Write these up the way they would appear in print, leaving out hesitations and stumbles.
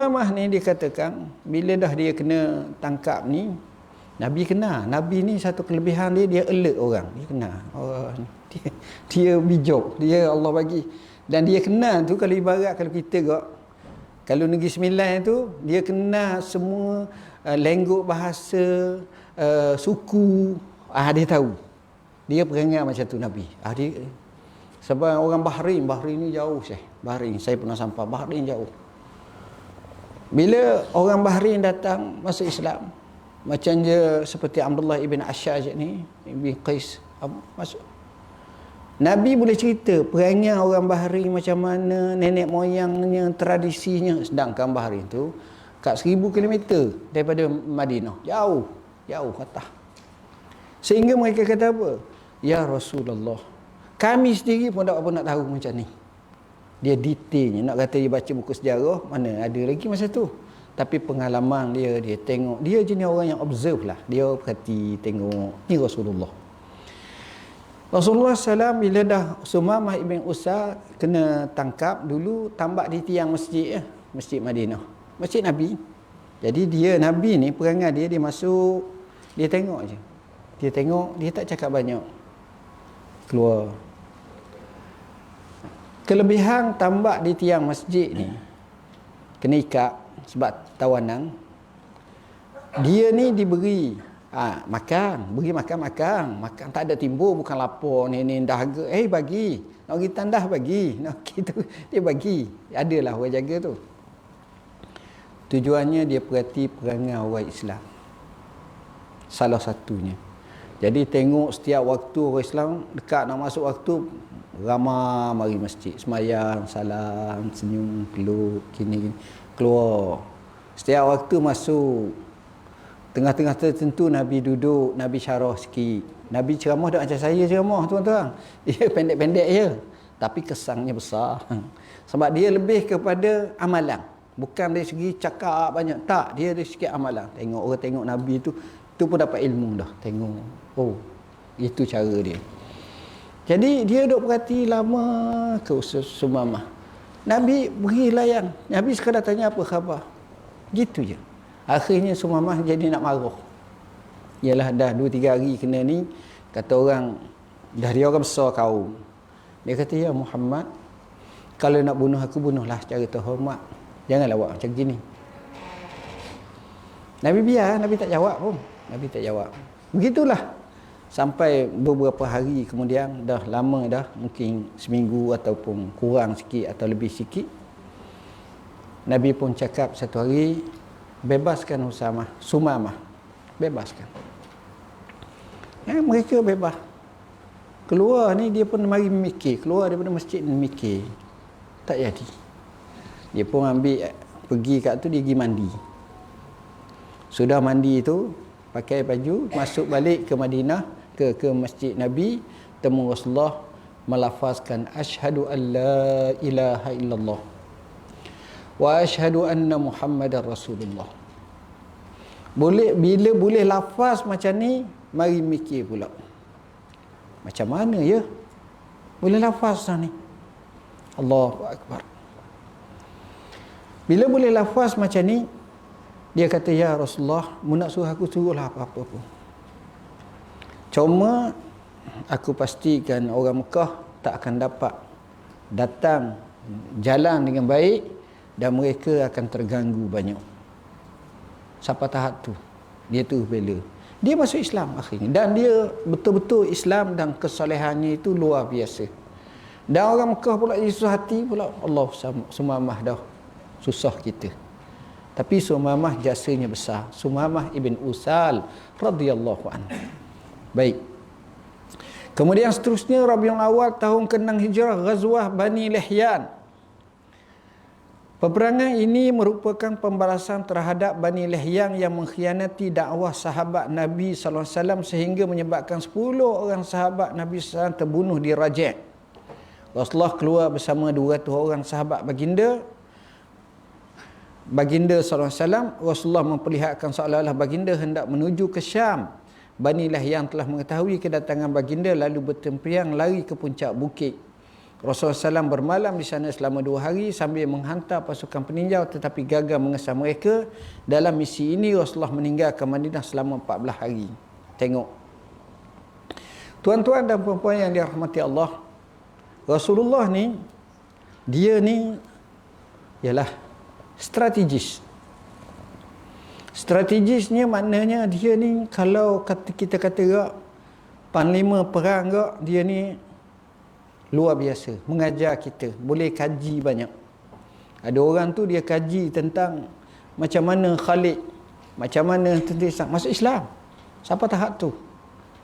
Sumamah ni dikatakan bila dah dia kena tangkap ni, Nabi kenal. Nabi ni satu kelebihan dia alert orang. Dia kenal. Oh, dia bijak. Dia Allah bagi. Dan dia kenal tu kalau ibarat kalau kita kalau Negeri Sembilan tu dia kenal semua lenggok bahasa, suku, dia tahu. Dia perangai macam tu Nabi. Dia sebab orang Bahrain ni jauh Bahrain saya pernah sampai Bahrain jauh. Bila orang Bahrain datang masuk Islam, macam je seperti Abdullah ibn Ashaj ni, ibn Qais masuk. Nabi boleh cerita perangai orang Bahrain macam mana, nenek moyangnya, tradisinya. Sedangkan Bahrain tu kat 1000 km daripada Madinah. Jauh atas. Sehingga mereka kata apa? Ya Rasulullah, kami sendiri pun tak apa nak tahu macam ni. Dia detailnya, nak kata dia baca buku sejarah, mana ada lagi masa tu. Tapi pengalaman dia tengok, dia jenis orang yang observe lah. Dia perhati, tengok, ni Rasulullah. Rasulullah SAW bila dah Sumamah ibn Usal kena tangkap dulu, tambak di tiang masjid Masjid Madinah. Masjid Nabi. Jadi Nabi ni perangai dia masuk, dia tengok je. Dia tengok, dia tak cakap banyak. Keluar. Kelebihan tambak di tiang masjid ni, kena ikat sebab tawanan. Dia ni diberi makan, beri makan tak ada timbul, bukan lapar ni dahaga. Bagi, nak pergi tandah bagi, nak gitu dia bagi. Adalah orang jaga tu. Tujuannya dia perhati perangai orang Islam. Salah satunya. Jadi tengok setiap waktu orang Islam dekat nak masuk waktu, ramai mari masjid, semayang, salam, senyum, peluk, kini keluar. Setiap waktu masuk, tengah-tengah tertentu Nabi duduk, Nabi syarah sikit. Nabi ceramah tak macam saya ceramah, tuan-tuan. Dia pendek-pendek je, tapi kesannya besar. Sebab dia lebih kepada amalan, bukan dari segi cakap banyak, tak, dia dari segi amalan. Tengok orang tengok Nabi tu pun dapat ilmu dah. Tengok, itu cara dia. Jadi dia duk perhati lama ke Sumamah. Nabi beri layan. Nabi sekadar tanya apa khabar. Gitu je. Akhirnya Sumamah jadi nak marah. Yalah dah 2-3 hari kena ni, kata orang, dah dia orang besar kaum. Dia kata, ya Muhammad, kalau nak bunuh aku, bunuhlah secara terhormat. Janganlah buat macam gini. Nabi biar, Nabi tak jawab pun. Nabi tak jawab. Begitulah. Sampai beberapa hari kemudian, dah lama dah, mungkin seminggu ataupun kurang sikit atau lebih sikit, Nabi pun cakap satu hari, bebaskan Sumamah, bebaskan. Mereka bebas. Keluar ni dia pun mari memikir, keluar daripada masjid ni mikir, tak jadi. Dia pun ambil, pergi kat tu, dia pergi mandi. Sudah mandi tu, pakai baju, masuk balik ke Madinah, ke masjid Nabi, temu Rasulullah, melafazkan asyhadu an la ilaha illallah wa asyhadu anna Muhammadar Rasulullah. Bila boleh lafaz macam ni, mari mikir pula, macam mana ya boleh lafaz ni? Allahu Akbar. Bila boleh lafaz macam ni, dia kata, ya Rasulullah, mu nak suruh aku, suruhlah apa-apa pun. Cuma aku pastikan orang Mekah tak akan dapat datang jalan dengan baik dan mereka akan terganggu banyak. Sampai tahap tu dia tu bela. Dia masuk Islam akhirnya, dan dia betul-betul Islam dan kesolehannya itu luar biasa. Dan orang Mekah pula jadi susah hati pula. Allah, Sumamah dah susah kita. Tapi Sumamah jasanya besar. Sumamah ibn Usal radhiyallahu anhu. Baik. Kemudian seterusnya, Rabiul Awal tahun ke-6 Hijrah, Ghazwah Bani Lihyan. Peperangan ini merupakan pembalasan terhadap Bani Lihyan yang mengkhianati dakwah sahabat Nabi sallallahu alaihi wasallam sehingga menyebabkan 10 orang sahabat Nabi sallallahu alaihi wasallam terbunuh di Raji'. Rasulullah keluar bersama 200 orang sahabat baginda sallallahu alaihi wasallam. Rasulullah memperlihatkan seolah-olah baginda hendak menuju ke Syam. Bani Lihyan telah mengetahui kedatangan baginda lalu bertempiang lari ke puncak bukit. Rasulullah SAW bermalam di sana selama 2 hari sambil menghantar pasukan peninjau, tetapi gagal mengesam mereka. Dalam misi ini Rasulullah meninggalkan Madinah selama 14 hari. Tengok. Tuan-tuan dan puan-puan yang dirahmati Allah, Rasulullah ni, dia ni ialah strategis. Strategisnya maknanya dia ni, kalau kita kata panglima perang, dia ni luar biasa, mengajar kita, boleh kaji banyak. Ada orang tu dia kaji tentang macam mana Khalid, macam mana tentang masuk Islam, siapa tahap tu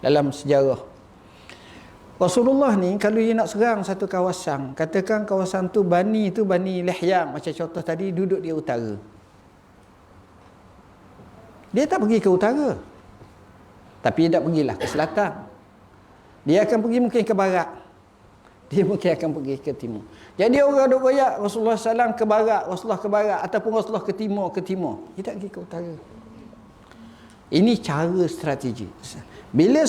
dalam sejarah. Rasulullah ni kalau dia nak serang satu kawasan, katakan kawasan tu Bani Lihyam, macam contoh tadi, duduk di utara, dia tak pergi ke utara, tapi dia tak pergilah ke selatan, dia akan pergi mungkin ke barat, dia mungkin akan pergi ke timur. Jadi orang duk royak Rasulullah SAW ke barat, Rasulullah ke barat, ataupun Rasulullah ke timur, dia tak pergi ke utara. Ini cara strategi. Bila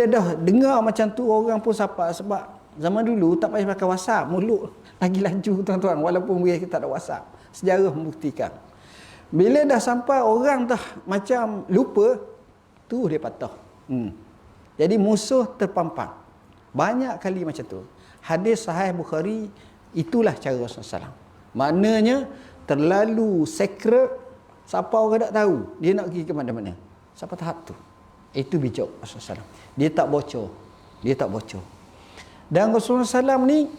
dah dengar macam tu, orang pun sapa. Sebab zaman dulu tak payah pakai WhatsApp, mulut lagi laju tuan-tuan, walaupun mereka tak ada WhatsApp. Sejarah membuktikan. Bila dah sampai orang dah macam lupa, tu dia patah. Jadi musuh terpampang. Banyak kali macam tu. Hadis Sahih Bukhari, itulah cara Rasulullah SAW. Maknanya terlalu secret, siapa orang tak tahu dia nak pergi ke mana-mana. Siapa tahap tu? Itu bijak Rasulullah SAW. Dia tak bocor. Dan Rasulullah SAW ni,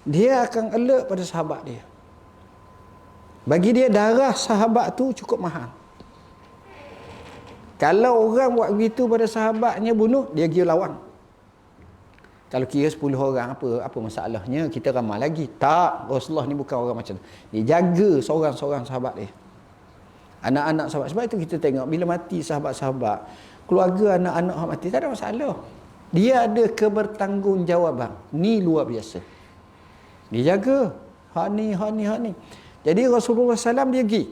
dia akan alert pada sahabat dia. Bagi dia, darah sahabat tu cukup mahal. Kalau orang buat begitu pada sahabatnya, bunuh, dia pergi lawan. Kalau kira 10 orang, apa masalahnya? Kita ramai lagi. Tak, Rasulullah ni bukan orang macam tu. Dia jaga seorang-seorang sahabat dia. Anak-anak sahabat. Sebab itu kita tengok, bila mati sahabat-sahabat, keluarga anak-anak mati, tak ada masalah. Dia ada kebertanggungjawaban. Ni luar biasa. Dia jaga. Hak ni. Jadi Rasulullah SAW dia pergi.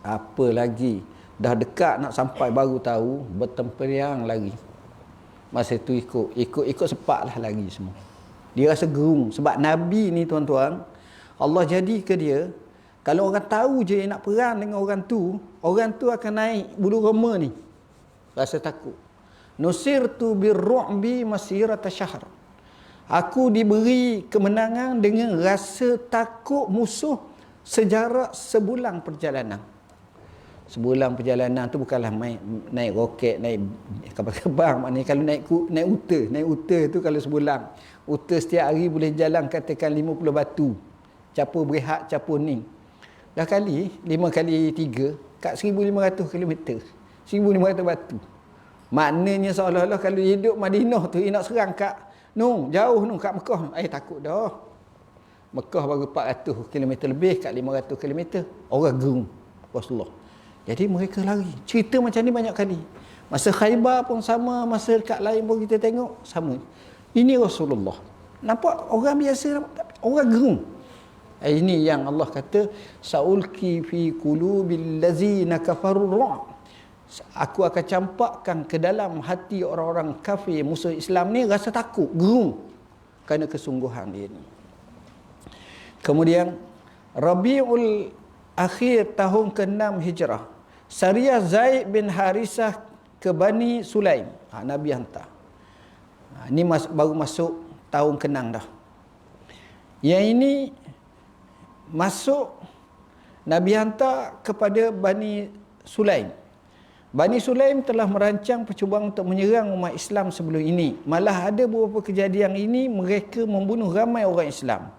Apa lagi? Dah dekat nak sampai baru tahu, bertempiang lagi. Masa tu ikut sepak lah lagi semua. Dia rasa gerung. Sebab Nabi ni tuan-tuan, Allah jadi ke dia, kalau orang tahu je nak perang dengan orang tu akan naik bulu roma ni. Rasa takut. Nusirtu birru'bi masirata syahr. Aku diberi kemenangan dengan rasa takut musuh sejarak sebulan perjalanan. Sebulan perjalanan tu bukanlah naik roket, naik kapal-kapal. Maknanya kalau naik uta tu kalau sebulan. Uta setiap hari boleh jalan katakan 50 batu. Capur Berehat, capur Ning. Dah kali 5 kali 3 kat 1500 km. 1500 batu. Maknanya seolah-olah kalau hidup Madinah tu, nak serang kat jauh kat Mekah. Takut dah. Mekah baru 400 km lebih, kat 500 km. Orang gerung Rasulullah. Jadi mereka lari. Cerita macam ni banyak kali. Masa Khaybar pun sama, masa dekat lain pun kita tengok sama. Ini Rasulullah. Nampak orang biasa, orang gerung. Ini yang Allah kata, saulki fi qulubil ladzina kafaru ra'. Aku akan campakkan ke dalam hati orang-orang kafir, musuh Islam ni, rasa takut, gerung kerana kesungguhan dia ni. Kemudian Rabiul Akhir tahun ke-6 Hijrah, Syariah Zaid bin Harisah ke Bani Sulaim. Nabi hantar. Ini baru masuk tahun ke-6 dah. Yang ini masuk, Nabi hantar kepada Bani Sulaim. Bani Sulaim telah merancang percubaan untuk menyerang umat Islam sebelum ini. Malah ada beberapa kejadian ini mereka membunuh ramai orang Islam.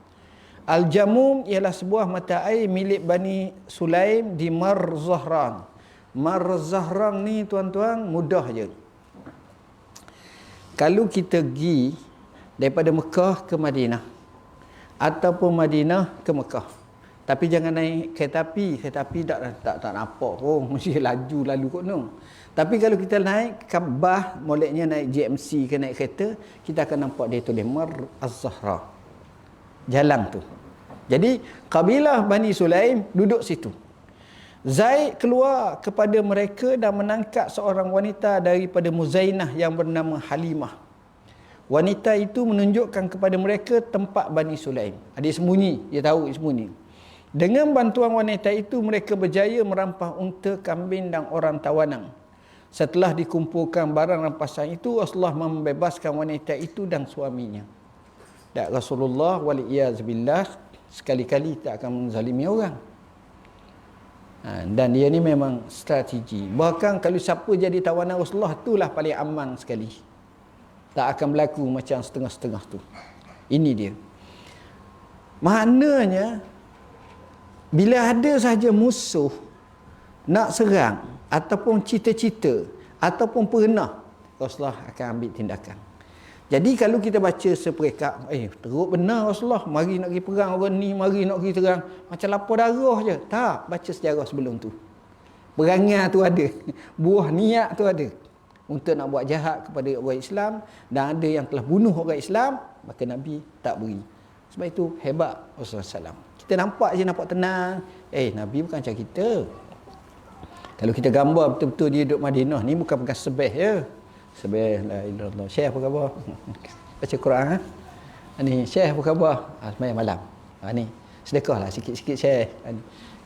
Al-Jamum ialah sebuah mata air milik Bani Sulaim di Mar Zahran. Mar Zahran ni tuan-tuan mudah je. Kalau kita pergi daripada Mekah ke Madinah ataupun Madinah ke Mekah, tapi jangan naik kereta api. Kereta api tak nampak pun, mesti laju lalu kot no. Tapi kalau kita naik Kaabah, moleknya naik GMC ke naik kereta, kita akan nampak dia tulis Mar Az-Zahra. Jalan tu. Jadi kabilah Bani Sulaim duduk situ. Zaid keluar kepada mereka dan menangkap seorang wanita daripada Muzainah yang bernama Halimah. wanita itu menunjukkan kepada mereka tempat Bani Sulaim. Dia sembunyi, dia tahu dia sembunyi. Dengan bantuan wanita itu mereka berjaya merampas unta, kambing dan orang tawanan. Setelah dikumpulkan barang rampasan itu, Rasulullah membebaskan wanita itu dan suaminya. Dan Rasulullah waliyazbillah sekali-kali tak akan menzalimi orang. Dan dia ni memang strategi. Bahkan kalau siapa jadi tawanan Rasulullah, itulah paling aman sekali. Tak akan berlaku macam setengah-setengah tu. Ini dia. Maknanya, bila ada sahaja musuh nak serang, ataupun cita-cita, ataupun pernah, Rasulullah akan ambil tindakan. Jadi kalau kita baca seperekat, teruk benar Rasulullah, mari nak pergi perang orang ni, mari nak pergi terang, macam lapar darah je. Tak, baca sejarah sebelum tu. Perangai tu ada, buah niat tu ada, untuk nak buat jahat kepada orang Islam, dan ada yang telah bunuh orang Islam, maka Nabi tak beri. Sebab itu hebat Rasulullah SAW. Kita nampak je, nampak tenang. Nabi bukan macam kita. Kalau kita gambar betul-betul dia duduk Madinah ni, bukan pegang sebeh je. Sebeh la ilaha illallah. Syekh apa khabar? Baca Quran ni, Syekh apa khabar? Sembahyang malam. Ni sedekahlah sikit-sikit Syekh.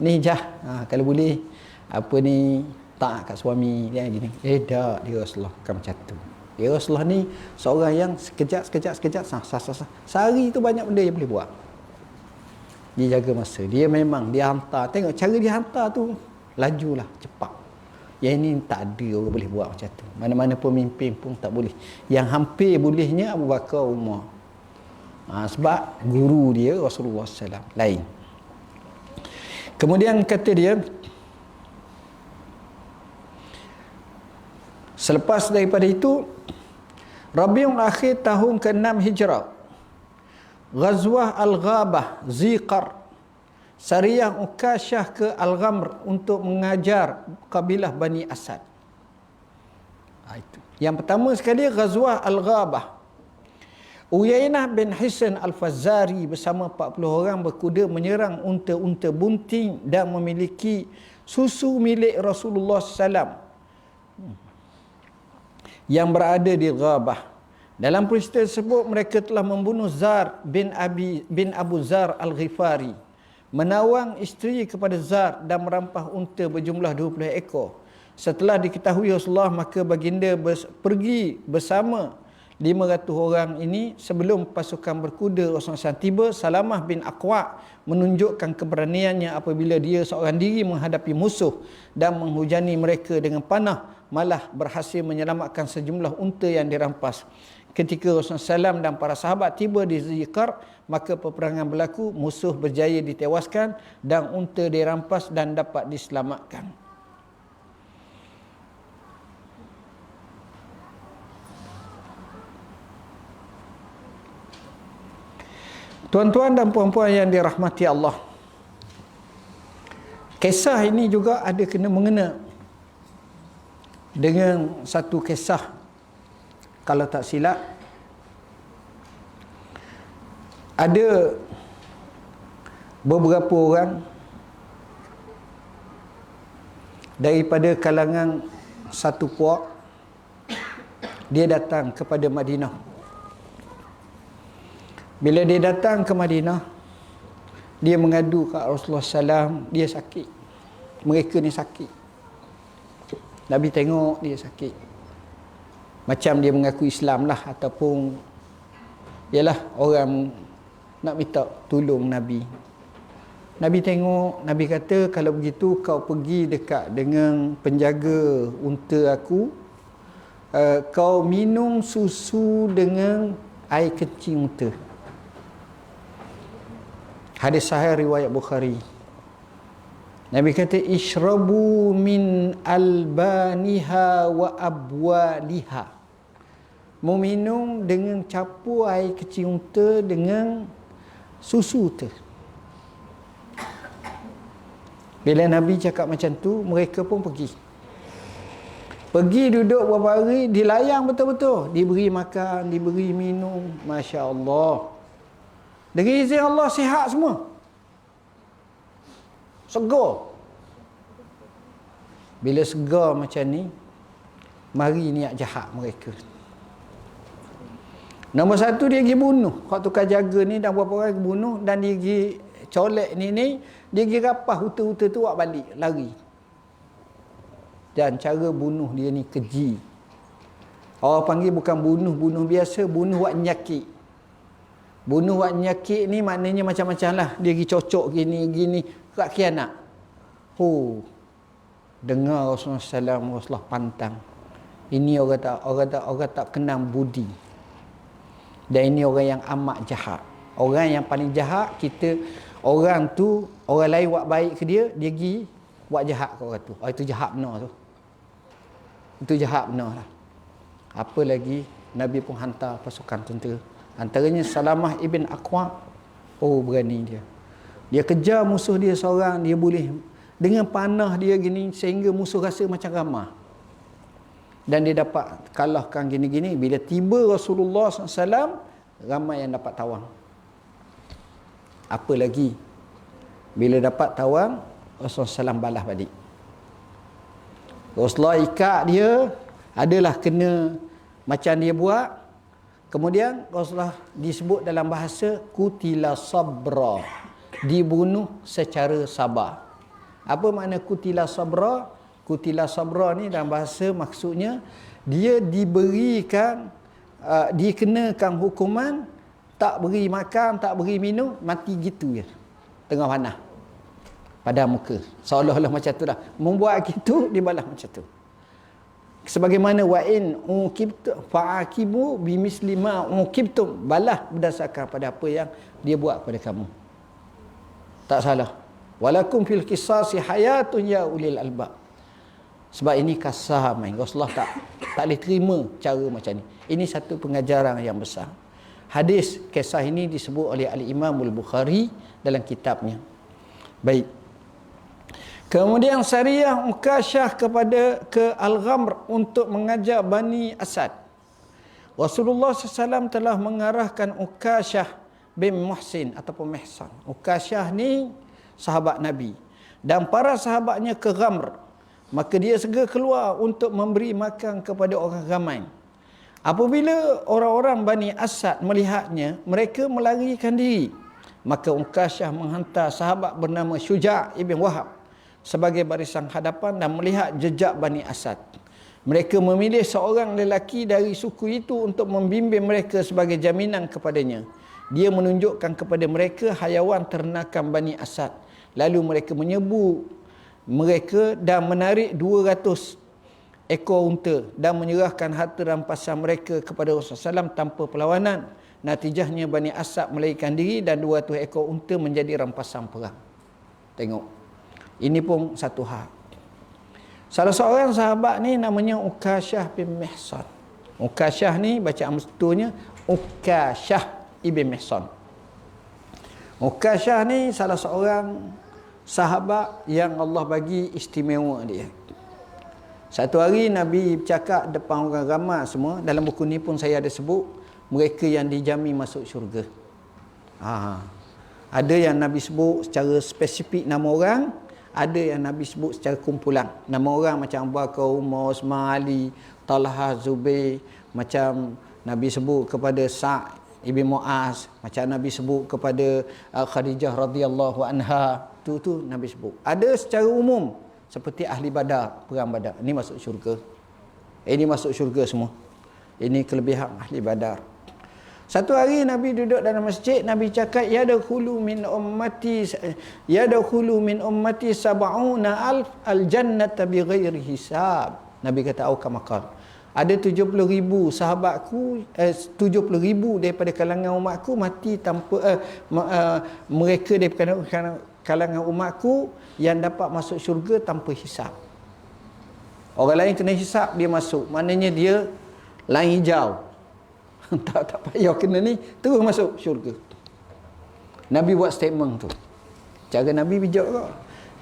Ni jah. Kalau boleh apa ni, taat kat suami dia gini. Tak, dia Rasulullah bukan macam tu. Dia Rasulullah ni seorang yang sekejap sehari tu banyak benda yang boleh buat. Dia jaga masa. Dia memang dia hantar. Tengok cara dia hantar tu, lajulah, cepat. Yang ini tak ada orang boleh buat macam tu. Mana-mana pemimpin pun tak boleh. Yang hampir bolehnya Abu Bakar, Umar. Sebab guru dia Rasulullah SAW lain. Kemudian kata dia, selepas daripada itu, Rabiul Akhir tahun ke-6 Hijrah, Ghazwah Al-Ghabah, Ziqar, Sariyah Ukasyah ke Al-Ghamr untuk mengajar kabilah Bani Asad. Itu. Yang pertama sekali, Ghazwah Al-Ghabah. Uyainah bin Hisan Al-Fazari bersama 40 orang berkuda menyerang unta-unta bunting dan memiliki susu milik Rasulullah SAW yang berada di Ghabah. Dalam peristiwa tersebut, mereka telah membunuh Zar bin Abu Zar Al-Ghifari, menawang isteri kepada Zar dan merampas unta berjumlah 20 ekor. Setelah diketahui Rasulullah, maka baginda pergi bersama 500 orang ini. Sebelum pasukan berkuda Rasulullah SAW tiba, Salamah bin Aqwa menunjukkan keberaniannya apabila dia seorang diri menghadapi musuh dan menghujani mereka dengan panah, malah berhasil menyelamatkan sejumlah unta yang dirampas. Ketika Rasulullah SAW dan para sahabat tiba di Ziqar, maka peperangan berlaku, musuh berjaya ditewaskan dan unta dirampas dan dapat diselamatkan. Tuan-tuan dan puan-puan yang dirahmati Allah, kisah ini juga ada kena mengena dengan satu kisah, kalau tak silap, ada beberapa orang daripada kalangan satu puak, dia datang kepada Madinah. Bila dia datang ke Madinah, dia mengadu ke Rasulullah SAW, dia sakit. Mereka ni sakit. Nabi tengok dia sakit. Macam dia mengaku Islam lah, ataupun ialah orang nak minta tolong Nabi. Nabi tengok, Nabi kata, kalau begitu kau pergi dekat dengan penjaga unta aku, kau minum susu dengan air kencing unta. Hadis sahih riwayat Bukhari. Nabi kata, ishrabu min albaniha wa abwaliha. Meminum dengan campur air kecil unta dengan susu unta. Bila Nabi cakap macam tu, mereka pun pergi. Pergi duduk beberapa hari, dilayang betul-betul. Diberi makan, diberi minum. Masya Allah. Dengan izin Allah, sihat semua. Segar. Bila segar macam ni, mari niat jahat mereka. Nombor satu dia pergi bunuh. Hak tukar jaga ni dan beberapa orang pergi bunuh dan dia pergi colek ni dia pergi rapah huta-huta tu buat balik, lari. Dan cara bunuh dia ni keji. Orang panggil bukan bunuh biasa, bunuh buat nyakit. Bunuh buat nyakit ni maknanya macam-macam lah. Dia pergi cocok gini, kat khianat. Dengar Rasulullah SAW, Rasulullah pantang. Ini orang tak kenal budi. Dan ini orang yang amat jahat. Orang yang paling jahat, orang tu, orang lain buat baik ke dia pergi buat jahat ke orang tu. Itu jahat benar tu. Itu jahat benar lah. Apa lagi, Nabi pun hantar pasukan tentera. Antaranya Salamah ibn Aqwa. Berani dia. Dia kejar musuh dia seorang, dia boleh dengan panah dia gini sehingga musuh rasa macam ramah. Dan dia dapat kalahkan gini-gini. Bila tiba Rasulullah SAW, ramai yang dapat tawang. Apa lagi? Bila dapat tawang, Rasulullah SAW balas balik. Rasulullah ikat dia, adalah kena macam dia buat. Kemudian Rasulullah disebut dalam bahasa kutila sabra, dibunuh secara sabar. Apa makna kutila sabra? Kutila sabra ni dalam bahasa maksudnya dia diberikan dikenakan hukuman, tak beri makan, tak beri minum, mati gitu je tengah panah pada muka, seolah-olah macam tu dah. Membuat gitu dibalas macam tu. Sebagaimana wa in uqibtu fa'aqibu bimisli ma uqibtum, balas berdasarkan pada apa yang dia buat pada kamu. Tak salah. Walakum fil qisasi hayatun ya ulil albab. Sebab ini kasar main. Rasulullah tak boleh terima cara macam ni. Ini satu pengajaran yang besar. Hadis kisah ini disebut oleh Al-Imam Al-Bukhari dalam kitabnya. Baik. Kemudian Sariyah Ukasyah ke Al-Ghamr untuk mengajak Bani Asad. Rasulullah SAW telah mengarahkan Ukasyah bin Muhsin ataupun Mihsan. Ukasyah ni sahabat Nabi dan para sahabatnya ke Ghamr. Maka dia segera keluar untuk memberi makan kepada orang ramai. Apabila orang-orang Bani Asad melihatnya, mereka melarikan diri. Maka Ukasyah menghantar sahabat bernama Syuja' ibn Wahab sebagai barisan hadapan dan melihat jejak Bani Asad. Mereka memilih seorang lelaki dari suku itu untuk membimbing mereka sebagai jaminan kepadanya. Dia menunjukkan kepada mereka hayawan ternakan Bani Asad. Lalu mereka menyebu mereka dan menarik 200 ekor unta dan menyerahkan harta rampasan mereka kepada Rasulullah SAW tanpa perlawanan. Natijahnya Bani Asad melarikan diri dan 200 ekor unta menjadi rampasan perang. Tengok. Ini pun satu hal. Salah seorang sahabat ni namanya Ukasyah bin Mihsan. Ukasyah ni bacaan betulnya Ukasyah ibn Mihsan. Ukasyah ni salah seorang sahabat yang Allah bagi istimewa dia. Satu hari Nabi bercakap depan orang ramai semua. Dalam buku ni pun saya ada sebut mereka yang dijamin masuk syurga. Ada yang Nabi sebut secara spesifik nama orang, ada yang Nabi sebut secara kumpulan. Nama orang macam Abu Bakar, Umar, Osman, Ali, Talha, Zubair. Macam Nabi sebut kepada Sa'd ibn Mu'az. Macam Nabi sebut kepada Khadijah radhiyallahu anha. Tu Nabi sebut. Ada secara umum. Seperti ahli Badar, perang Badar. Ini masuk syurga. Ini masuk syurga semua. Ini kelebihan ahli Badar. Satu hari Nabi duduk dalam masjid, Nabi cakap yadkhulu min ummati sab'una alf al-jannata bighairi hisab. Nabi kata au kama qala. Ada 70,000 sahabatku, 70,000 daripada kalangan umatku mati tanpa mereka daripada kalangan umatku yang dapat masuk syurga tanpa hisab. Orang lain kena hisab, dia masuk. Maknanya dia lain hijau. tak payah kena ni, terus masuk syurga. Nabi buat statement tu. Cara Nabi bijak kok.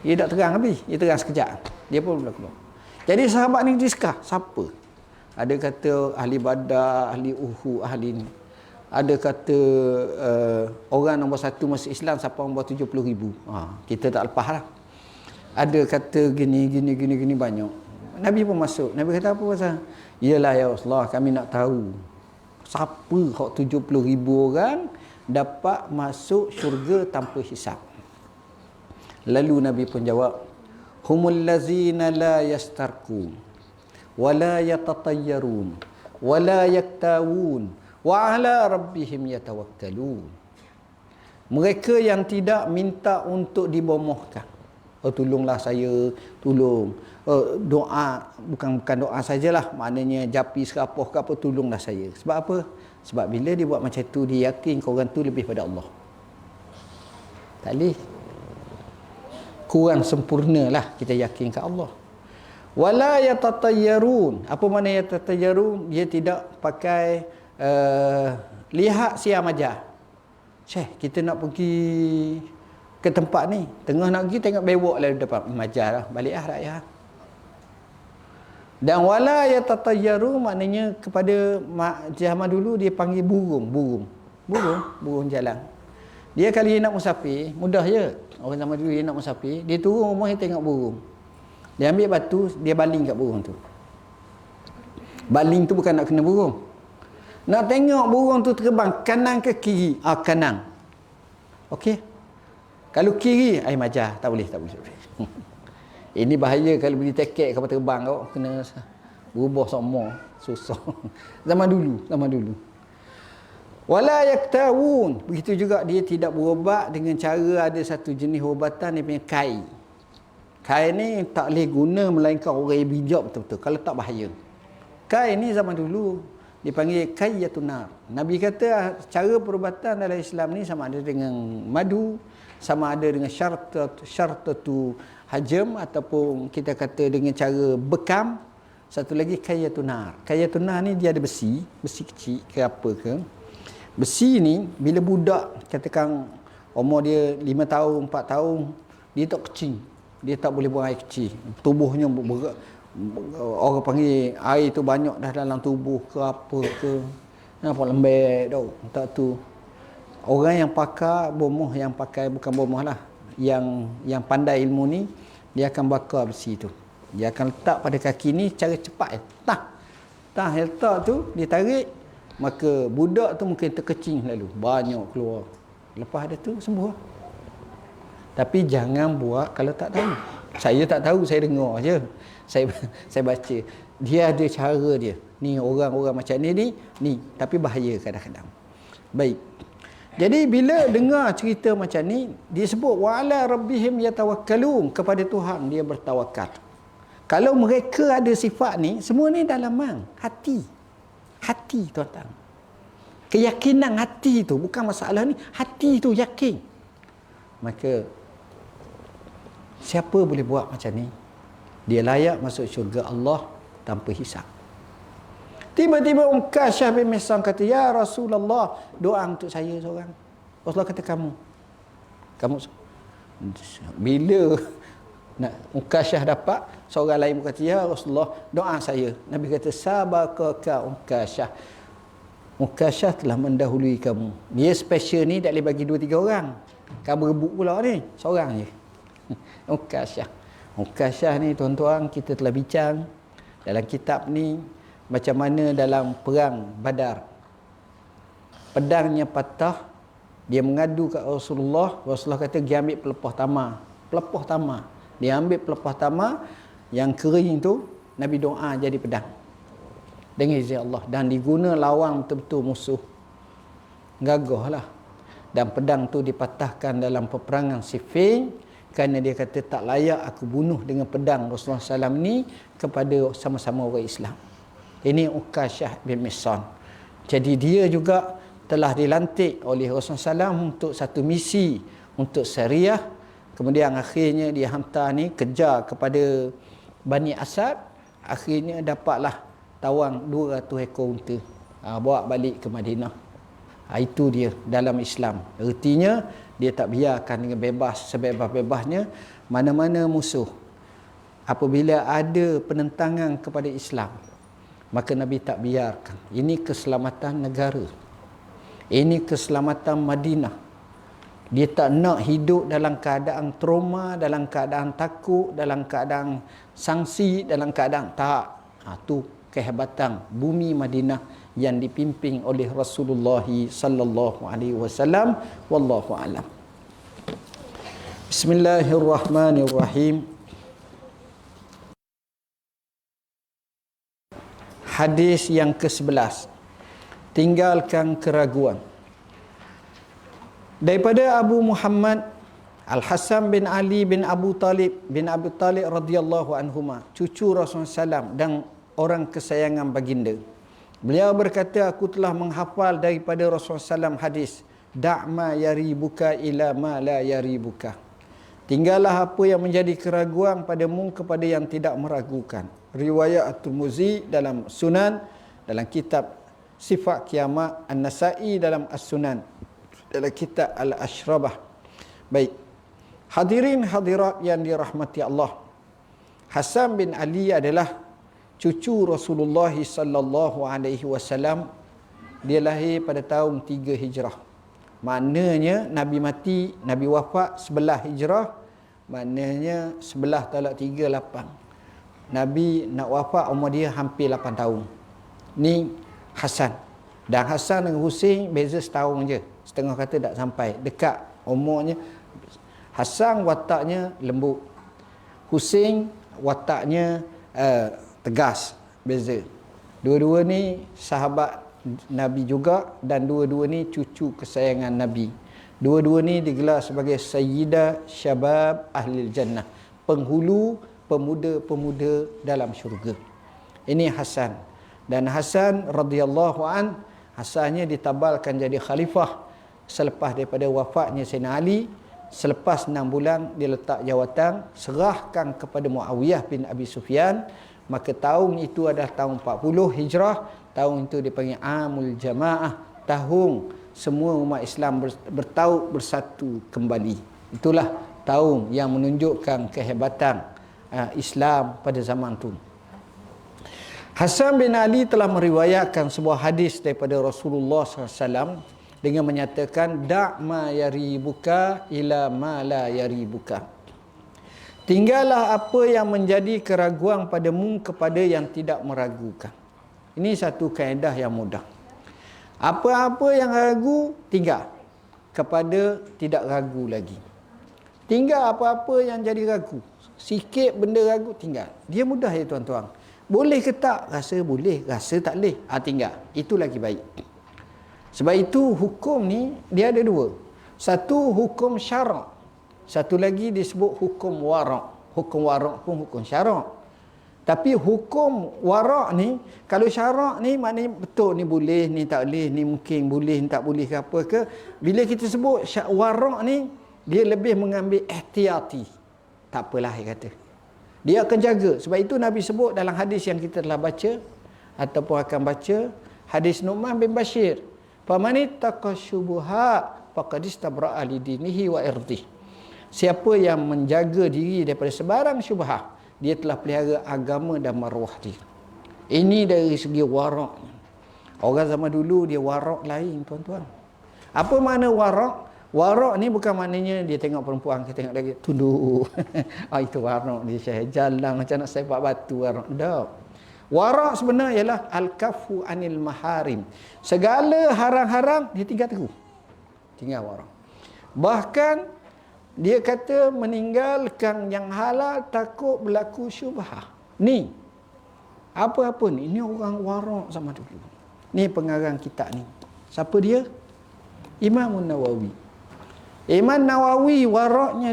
Dia tak terang habis, dia terang sekejap. Dia pun keluar. Jadi sahabat ni diskah, siapa? Ada kata ahli Badar, ahli Uhud, ahli ni. Ada kata orang nombor 1 masuk Islam siapa nombor 70,000. Kita tak lepas lah. Ada kata gini banyak. Nabi pun masuk. Nabi kata apa pasal? Iyalah ya Rasulullah, kami nak tahu siapa hak 70,000 orang dapat masuk syurga tanpa hisab. Lalu Nabi pun jawab, humul lazina la yastarqun wala yatatayyarun wala yaktawun wa ala rabbihim yatawakkalun. Mereka yang tidak minta untuk dibomohkan. Oh, tolonglah saya, tolong. Doa, bukan doa sajalah, maknanya japi serapoh ke apa, tolonglah saya. Sebab apa? Sebab bila dia buat macam tu, dia yakin korang tu lebih pada Allah. Tak boleh. Kurang sempurna lah kita yakin ke Allah. Wala yatatayyarun. Apa makna yatatayyarun? Dia tidak pakai lihat siam aja. Syekh, kita nak pergi ke tempat ni, tengah nak pergi tengok bewok lah depan, majar lah, balik lah rakyat. Dan wala yatatayyaru maknanya kepada zaman dulu dia panggil burung jalan. Dia kalau dia nak musafir, mudah je. Orang zaman dulu dia nak musafir, dia turun rumah, dia tengok burung. Dia ambil batu, dia baling kat burung tu. Baling tu bukan nak kena burung. Nak tengok burung tu terbang kanan ke kiri? Kanan. Okey. Kalau kiri, majar, tak boleh. Ini bahaya kalau beli tiket kapal terbang kau kena berubah semua, susah. Zaman dulu. Wala yaktawun. Begitu juga dia tidak berubat dengan cara ada satu jenis ubatan yang punya kai. Kai ni tak boleh guna melainkan orang yang bijak betul-betul. Kalau tak bahaya. Kai ni zaman dulu dipanggil kayyatun nar. Nabi kata cara perubatan dalam Islam ni sama ada dengan madu, sama ada dengan syartatu hajam, ataupun kita kata dengan cara bekam. Satu lagi kayyatun nar. Kayyatun nar ni dia ada besi kecil ke apa ke. Besi ni bila budak katakan umur dia 5 tahun, 4 tahun, dia tak kecil. Dia tak boleh buang air kecil. Tubuhnya berat. Orang panggil air tu banyak dah dalam tubuh ke apa ke. Nampak lembek tau. Tak tu. Orang yang pakar bomoh, yang pakai bukan bomoh lah. Yang pandai ilmu ni, dia akan bakar besi tu. Dia akan letak pada kaki ni cara cepat. Dia letak tu, dia tarik. Maka budak tu mungkin terkecing lalu. Banyak keluar. Lepas ada tu sembuh. Tapi jangan buat kalau tak tahu. Saya tak tahu, saya dengar je. Saya baca. Dia ada cara dia. Ni orang-orang macam ni. Tapi bahaya kadang-kadang. Baik. Jadi bila dengar cerita macam ni, dia sebut wa ala rabbihim yatawakkalun, kepada Tuhan dia bertawakal. Kalau mereka ada sifat ni, semua ni dalam hati. Hati, tuan-tuan. Keyakinan hati tu bukan masalah ni, hati tu yakin. Maka siapa boleh buat macam ni? Dia layak masuk syurga Allah tanpa hisab. Tiba-tiba Ukasyah bin Mihsan kata, ya Rasulullah, doa untuk saya seorang. Rasulullah kata, kamu. Bila Ukasyah dapat, seorang lain berkata, ya Rasulullah, doa saya. Nabi kata, sabaqaka Ukasyah. Ukasyah telah mendahului kamu. Dia special ni tak boleh bagi 2-3 orang. Kamu rebut pula ni, seorang je. Ukasyah ni tuan-tuan, kita telah bincang dalam kitab ni macam mana dalam perang Badar. Pedangnya patah, dia mengadu kat Rasulullah. Rasulullah kata dia ambil pelepah tamar. Dia ambil pelepah tamar yang kering tu, Nabi doa jadi pedang dengan izin Allah, dan diguna lawan betul-betul musuh. Gagahlah. Dan pedang tu dipatahkan dalam peperangan Siffin, kerana dia kata tak layak aku bunuh dengan pedang Rasulullah SAW ni kepada sama-sama orang Islam. Ini Ukasyah bin Mihsan. Jadi dia juga telah dilantik oleh Rasulullah SAW untuk satu misi, untuk Syariah. Kemudian akhirnya dia hantar ni kejar kepada Bani Asad. Akhirnya dapatlah tawang 200 ekor unta. Bawa balik ke Madinah. Itu dia dalam Islam. Artinya dia tak biarkan dengan bebas, sebebas-bebasnya mana-mana musuh. Apabila ada penentangan kepada Islam, maka Nabi tak biarkan. Ini keselamatan negara. Ini keselamatan Madinah. Dia tak nak hidup dalam keadaan trauma, dalam keadaan takut, dalam keadaan sanksi, dalam keadaan tak. Tu kehebatan bumi Madinah yang dipimpin oleh Rasulullah sallallahu alaihi wasallam. Wallahu a'lam. Bismillahirrahmanirrahim. Hadis yang ke-11. Tinggalkan keraguan. Daripada Abu Muhammad Al-Hasan bin Ali bin Abu Talib radhiyallahu anhuma, cucu Rasulullah SAW dan orang kesayangan baginda. Beliau berkata, aku telah menghafal daripada Rasulullah SAW hadis, da' ma yaribuka ila ma la yaribuka. Tinggallah apa yang menjadi keraguan padamu kepada yang tidak meragukan. Riwayat At-Tirmizi dalam Sunan, dalam kitab Sifat Kiamat, An-Nasa'i dalam As-Sunan, dalam kitab Al-Ashrabah. Baik. Hadirin hadirat yang dirahmati Allah. Hasan bin Ali adalah cucu Rasulullah sallallahu alaihi wasallam. Dia lahir pada tahun 3 Hijrah. Maknanya Nabi mati, Nabi wafat 11 Hijrah. Maknanya 11 tolak 3 8. Nabi nak wafat umur dia hampir 8 tahun. Ni Hasan. Dan Hasan dengan Husain beza setahun je. Setengah kata tak sampai, dekat umurnya. Hasan wataknya lembut, Husain wataknya tegas, beza. Dua-dua ni sahabat Nabi juga, dan dua-dua ni cucu kesayangan Nabi. Dua-dua ni digelar sebagai Sayyidah Syabab Ahlil Jannah, penghulu pemuda-pemuda dalam syurga. Ini Hasan. Dan Hasan radhiyallahu an, Hasannya ditabalkan jadi khalifah selepas daripada wafatnya Sayyidina Ali. Selepas 6 bulan dia letak jawatan, serahkan kepada Muawiyah bin Abi Sufyan. Maka tahun itu adalah tahun 40 Hijrah. Tahun itu dipanggil Amul Jamaah, tahun semua umat Islam bertaut bersatu kembali. Itulah tahun yang menunjukkan kehebatan Islam pada zaman itu. Hasan bin Ali telah meriwayatkan sebuah hadis daripada Rasulullah SAW dengan menyatakan, da' ma yaribuka ila ma la yaribuka. Tinggallah apa yang menjadi keraguan padamu kepada yang tidak meragukan. Ini satu kaedah yang mudah. Apa-apa yang ragu, tinggal. Kepada tidak ragu lagi. Tinggal apa-apa yang jadi ragu. Sikit benda ragu, tinggal. Dia mudah ya tuan-tuan. Boleh ke tak? Rasa boleh, rasa tak boleh. Tinggal. Itu lagi baik. Sebab itu hukum ni dia ada dua. Satu hukum syarak. Satu lagi disebut hukum warak. Hukum warak pun hukum syarak. Tapi hukum warak ni, kalau syarak ni maknanya betul ni boleh, ni tak boleh, ni mungkin boleh, ni tak boleh ke apa ke. Bila kita sebut warak ni, dia lebih mengambil ihtiyati. Tak apalah dia kata. Dia akan jaga. Sebab itu Nabi sebut dalam hadis yang kita telah baca ataupun akan baca, hadis Nu'man bin Bashir. Faman ittaqa syubuhat faqad istabra'a li dinihi wa irdihi. Siapa yang menjaga diri daripada sebarang syubhat, dia telah pelihara agama dan maruah dia. Ini dari segi warak. Orang zaman dulu dia warak lain tuan-tuan. Apa makna warak? Warak ni bukan maknanya dia tengok perempuan, kita tengok lagi tunduk. Itu warak dia, saya jalan macam nak sepak batu warak. Tak. Warak sebenarnya ialah al-kafu anil maharim. Segala haram-haram dia tinggal teguh. Tinggal warak. Bahkan dia kata meninggalkan yang halal takut berlaku syubhah. Ni apa-apa ni, ini orang warak sama dulu. Ni pengarang kitab ni. Siapa dia? Imam Nawawi. Imam Nawawi waraknya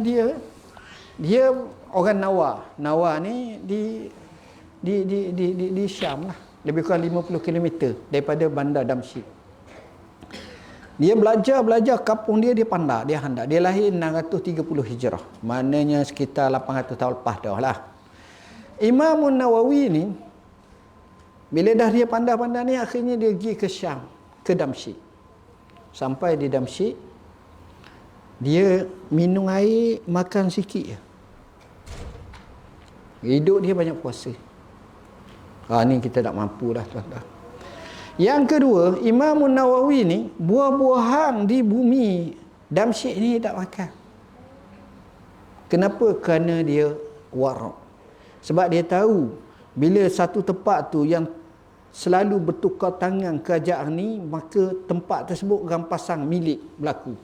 dia orang Nawa. Nawa ni di Syam lah, lebih kurang 50 km daripada bandar Damsyik. Dia belajar kampung dia pandai, dia handak. Dia lahir 630 Hijrah. Maknanya sekitar 800 tahun lepas dah lah. Imam Nawawi ni bila dah dia pandai-pandai ni, akhirnya dia pergi ke Syam, ke Damsyik. Sampai di Damsyik, dia minum air, makan sikit je. Hidup dia banyak puasa. Ni kita tak mampu dah tuan-tuan. Yang kedua, Imam Nawawi ni buah-buahan di bumi Damsyik ni tak makan. Kenapa? Kerana dia warak. Sebab dia tahu bila satu tempat tu yang selalu bertukar tangan kerajaan ni, maka tempat tersebut rampasan milik berlaku.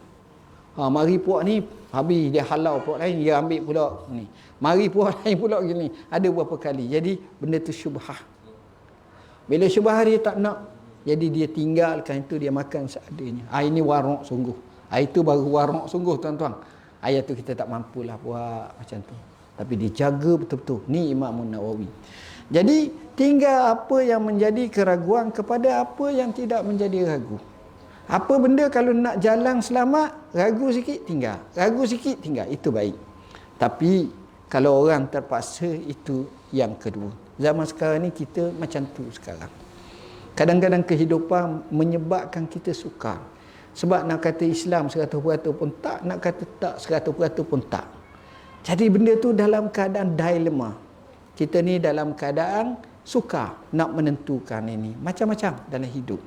Mari puak ni, habis dia halau puak lain, dia ambil pula ni. Mari puak lain pula gini. Ada berapa kali. Jadi benda tu syubhah. Bila syubhah dia tak nak, jadi dia tinggalkan itu, dia makan seadanya. Ini warok sungguh. Itu baru warok sungguh tuan-tuan. Ayat tu kita tak mampulah buat macam tu. Tapi dia jaga betul-betul. Ni Imam Nawawi. Jadi tinggal apa yang menjadi keraguan kepada apa yang tidak menjadi ragu. Apa benda kalau nak jalan selamat, ragu sikit tinggal. Ragu sikit tinggal. Itu baik. Tapi kalau orang terpaksa, itu yang kedua. Zaman sekarang ni kita macam tu sekarang. Kadang-kadang kehidupan menyebabkan kita sukar. Sebab nak kata Islam 100% pun tak, nak kata tak 100% pun tak. Jadi benda tu dalam keadaan dilema. Kita ni dalam keadaan sukar nak menentukan ini. Macam-macam dalam hidup.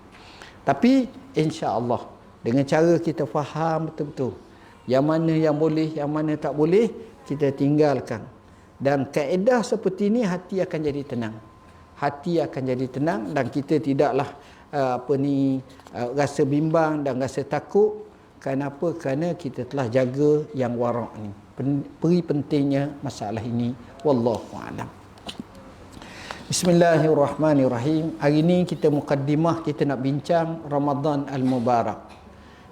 Tapi insya-Allah dengan cara kita faham betul-betul yang mana yang boleh, yang mana tak boleh, kita tinggalkan. Dan kaedah seperti ini, hati akan jadi tenang. Hati akan jadi tenang dan kita tidaklah rasa bimbang dan rasa takut. Kenapa? Kerana kita telah jaga yang warak ni. Peri pentingnya masalah ini. Wallahu a'lam. Bismillahirrahmanirrahim. Hari ini kita mukaddimah, kita nak bincang Ramadan Al-Mubarak.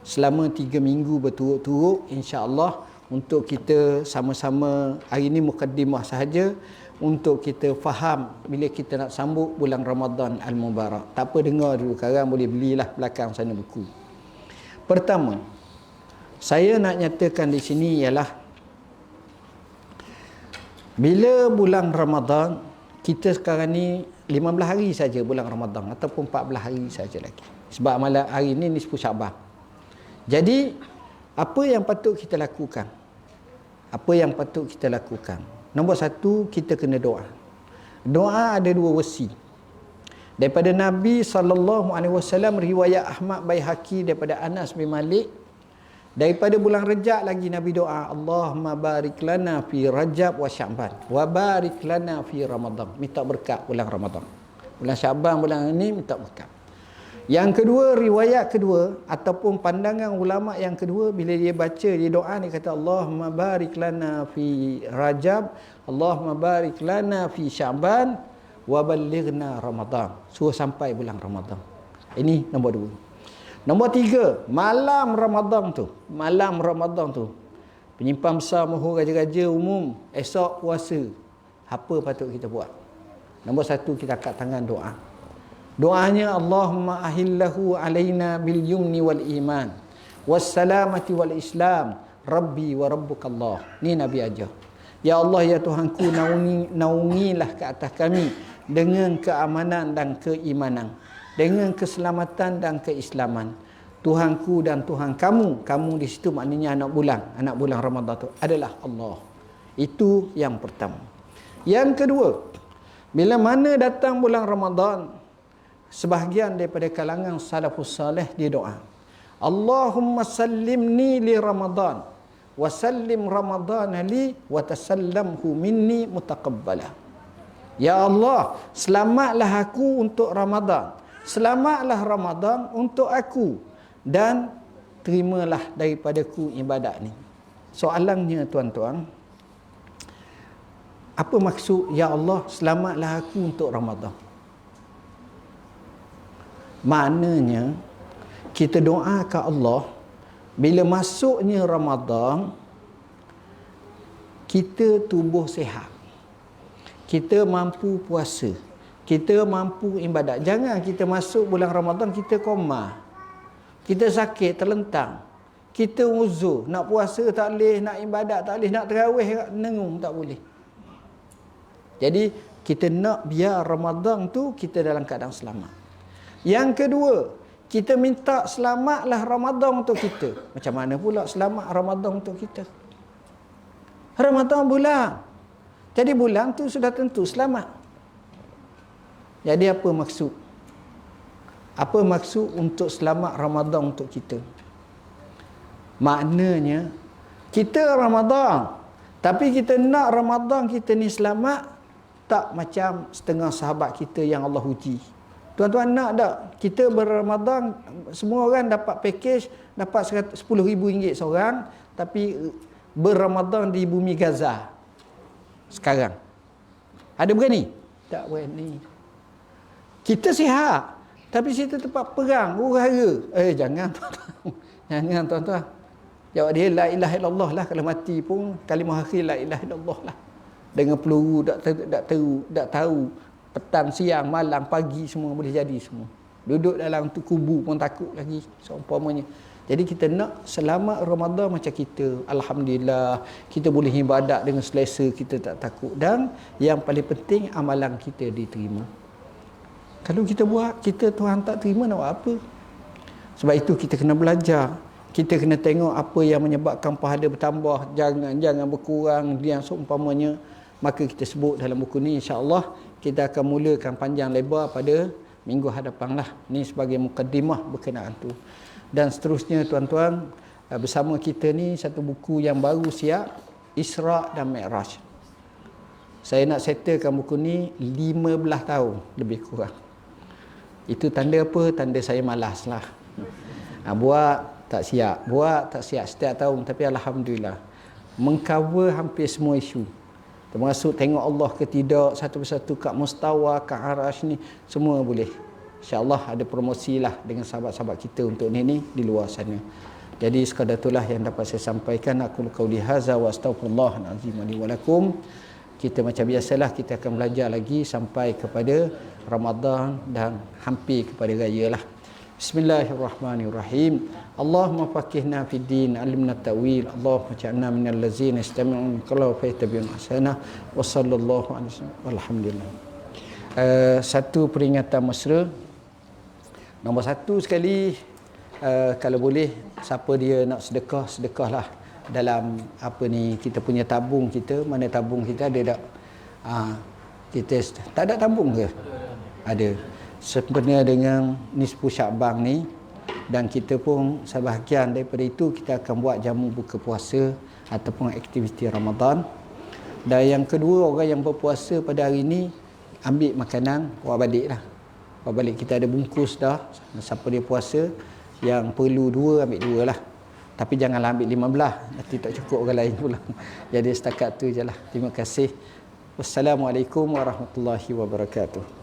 Selama 3 minggu berturut-turut, insya-Allah, untuk kita sama-sama, hari ini mukaddimah sahaja, untuk kita faham bila kita nak sambut bulan Ramadan Al-Mubarak. Tak apa, dengar dulu. Sekarang boleh belilah belakang sana buku. Pertama, saya nak nyatakan di sini ialah bila bulan Ramadan, kita sekarang ni 15 hari saja bulan Ramadan, ataupun 14 hari saja lagi. Sebab malam hari ni nisfu Syaban. Jadi apa yang patut kita lakukan? Apa yang patut kita lakukan? Nombor 1, kita kena doa. Doa ada 2 versi. Daripada Nabi SAW, riwayat Ahmad Baihaqi daripada Anas bin Malik, daripada bulan Rajab lagi Nabi doa, Allahumma barik lana fi Rajab wa Sya'ban wa barik lana fi Ramadan. Minta berkat bulan Ramadan. Bulan Sya'ban, bulan ini minta berkat. Yang kedua, riwayat kedua ataupun pandangan ulama yang kedua, bila dia baca, dia doa, dia kata Allahumma barik lana fi Rajab, Allahumma barik lana fi Sya'ban wa ballighna Ramadan. Suruh sampai bulan Ramadan. Ini nombor 2. Nombor 3, malam Ramadan tu. Malam Ramadan tu, penyimpan besar mohon raja-raja umum, esok puasa. Apa patut kita buat? Nombor 1, kita angkat tangan doa. Doanya, Allahumma ahillahu alaina bil yumni wal iman wassalamati wal islam rabbi wa rabbukallah. Ni Nabi ajar. Ya Allah, ya Tuhanku, naungilah ke atas kami dengan keamanan dan keimanan, dengan keselamatan dan keislaman. Tuhanku dan Tuhan kamu. Kamu di situ maknanya anak bulan Ramadan tu adalah Allah. Itu yang pertama. Yang kedua, bila mana datang bulan Ramadan, sebahagian daripada kalangan salafus salih dia doa, Allahumma sallimni li Ramadan wa sallim Ramadan li wa tasallamhu minni mutaqabbala. Ya Allah, selamatlah aku untuk Ramadan. Selamatlah Ramadan untuk aku dan terimalah daripadaku ibadat ni. Soalannya tuan-tuan, apa maksud ya Allah selamatlah aku untuk Ramadan? Maknanya kita doa ke Allah bila masuknya Ramadan, kita tubuh sihat, kita mampu puasa, kita mampu ibadat. Jangan kita masuk bulan Ramadan kita koma, kita sakit, terlentang, kita uzur, nak puasa tak boleh, nak ibadat tak boleh, nak tarawih nengung tak boleh. Jadi kita nak biar Ramadan tu kita dalam keadaan selamat. Yang kedua, kita minta selamatlah Ramadan untuk kita. Macam mana pula selamat Ramadan untuk kita? Ramadan bulan. Jadi bulan tu sudah tentu selamat. Jadi apa maksud? Apa maksud untuk selamat Ramadan untuk kita? Maknanya kita Ramadan, tapi kita nak Ramadan kita ni selamat, tak macam setengah sahabat kita yang Allah uji. Tuan-tuan nak tak kita berramadan semua orang dapat package, dapat RM10,000 seorang, tapi berramadan di bumi Gaza sekarang? Ada berani? Tak berani. Kita sihat, tapi situ tempat perang, huru-hara. Jangan tuan-tuan. Jangan tuan-tuan. Jawab dia la ilaha illallah lah, kalau mati pun kalimah akhir la ilaha illallah lah. Dengan peluru tak tahu petang, siang, malam, pagi semua boleh jadi semua. Duduk dalam tu kubu pun takut lagi seumpamanya. Jadi kita nak selamat Ramadan macam kita. Alhamdulillah, kita boleh ibadat dengan selesa, kita tak takut. Dan yang paling penting, amalan kita diterima. Kalau kita buat, kita Tuhan tak terima, nak buat apa? Sebab itu kita kena belajar. Kita kena tengok apa yang menyebabkan pahala bertambah, jangan berkurang yang seumpamanya. Maka kita sebut dalam buku ni, insya-Allah kita akan mulakan panjang lebar pada minggu hadapan lah. Ni sebagai mukaddimah berkenaan tu. Dan seterusnya tuan-tuan, bersama kita ni satu buku yang baru siap, Isra' dan Mi'raj. Saya nak settlekan buku ni 15 tahun lebih kurang. Itu tanda apa? Tanda saya malas lah. Buat tak siap setiap tahun, tapi alhamdulillah mengcover hampir semua isu. Termasuk tengok Allah ke tidak, satu persatu kat mustawa, kat arash ni, semua boleh. InsyaAllah ada promosi lah dengan sahabat-sahabat kita untuk ni di luar sana. Jadi sekadar itulah yang dapat saya sampaikan. Aku qauli hadza wa astaghfirullahal azim li wa lakum. Kita macam biasalah, kita akan belajar lagi sampai kepada Ramadan dan hampir kepada raya lah. Bismillahirrahmanirrahim. Allahumma faqihna fid din, alimna ta'wil. Allahumma ja'alna minal ladzina yastami'una al-qawla fa yattabi'una ahsana. Wa sallallahu alaihi wasallam. Alhamdulillah. Satu peringatan mesra. Nombor satu sekali, kalau boleh, siapa dia nak sedekahlah dalam apa ni, kita punya tabung kita. Mana tabung kita ada tak? Kita tak ada tabung ke? Ada. Sebenarnya dengan nisfu Sya'ban ni, dan kita pun sebahagian daripada itu kita akan buat jamu buka puasa ataupun aktiviti Ramadan. Dan yang kedua, orang yang berpuasa pada hari ini ambil makanan, bawa balik lah. Bawa balik, kita ada bungkus dah. Siapa dia puasa yang perlu 2, ambil 2 lah. Tapi janganlah ambil 15, nanti tak cukup orang lain pula. Jadi setakat tu je lah. Terima kasih. Wassalamualaikum warahmatullahi wabarakatuh.